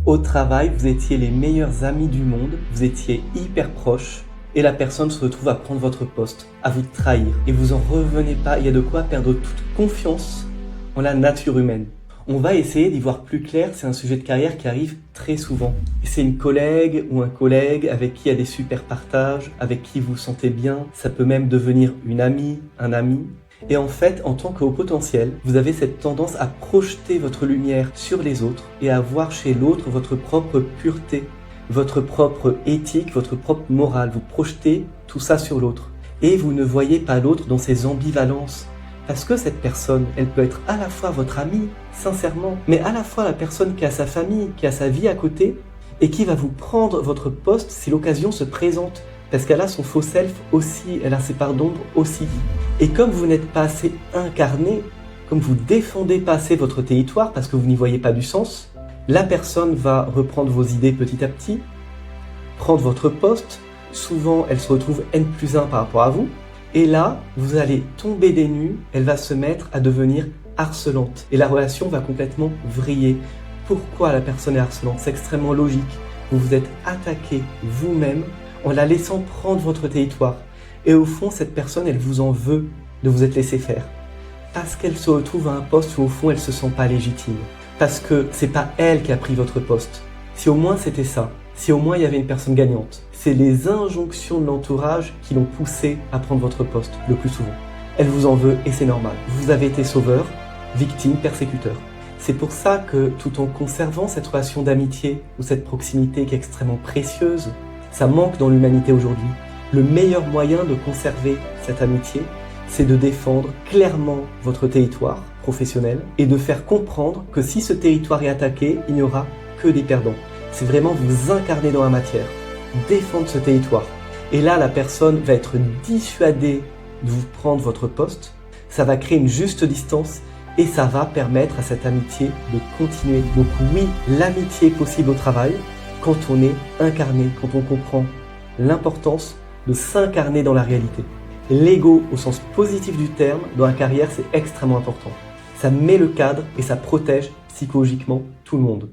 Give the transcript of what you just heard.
Au travail, vous étiez les meilleurs amis du monde, vous étiez hyper proches, et la personne se retrouve à prendre votre poste, à vous trahir, et vous en revenez pas. Il y a de quoi perdre toute confiance en la nature humaine. On va essayer d'y voir plus clair, c'est un sujet de carrière qui arrive très souvent. Et c'est une collègue ou un collègue avec qui il y a des super partages, avec qui vous vous sentez bien, ça peut même devenir une amie, un ami. Et en fait, en tant que haut potentiel, vous avez cette tendance à projeter votre lumière sur les autres et à voir chez l'autre votre propre pureté, votre propre éthique, votre propre morale. Vous projetez tout ça sur l'autre. Et vous ne voyez pas l'autre dans ses ambivalences. Parce que cette personne, elle peut être à la fois votre amie, sincèrement, mais à la fois la personne qui a sa famille, qui a sa vie à côté, et qui va vous prendre votre poste si l'occasion se présente. Parce qu'elle a son faux self aussi, elle a ses parts d'ombre aussi. Et comme vous n'êtes pas assez incarné, comme vous défendez pas assez votre territoire parce que vous n'y voyez pas du sens, la personne va reprendre vos idées petit à petit, prendre votre poste, souvent elle se retrouve N+1 par rapport à vous, et là, vous allez tomber des nues, elle va se mettre à devenir harcelante. Et la relation va complètement vriller. Pourquoi la personne est harcelante? C'est extrêmement logique. Vous vous êtes attaqué vous-même en la laissant prendre votre territoire. Et au fond, cette personne, elle vous en veut de vous être laissé faire. Parce qu'elle se retrouve à un poste où au fond, elle se sent pas légitime. Parce que c'est pas elle qui a pris votre poste. Si au moins c'était ça, si au moins il y avait une personne gagnante, c'est les injonctions de l'entourage qui l'ont poussé à prendre votre poste, le plus souvent. Elle vous en veut et c'est normal. Vous avez été sauveur, victime, persécuteur. C'est pour ça que, tout en conservant cette relation d'amitié ou cette proximité qui est extrêmement précieuse, ça manque dans l'humanité aujourd'hui. Le meilleur moyen de conserver cette amitié, c'est de défendre clairement votre territoire professionnel et de faire comprendre que si ce territoire est attaqué, il n'y aura que des perdants. C'est vraiment vous incarner dans la matière, défendre ce territoire. Et là, la personne va être dissuadée de vous prendre votre poste, ça va créer une juste distance et ça va permettre à cette amitié de continuer. Donc oui, l'amitié est possible au travail quand on est incarné, quand on comprend l'importance de s'incarner dans la réalité. L'ego, au sens positif du terme, dans la carrière, c'est extrêmement important. Ça met le cadre et ça protège psychologiquement tout le monde.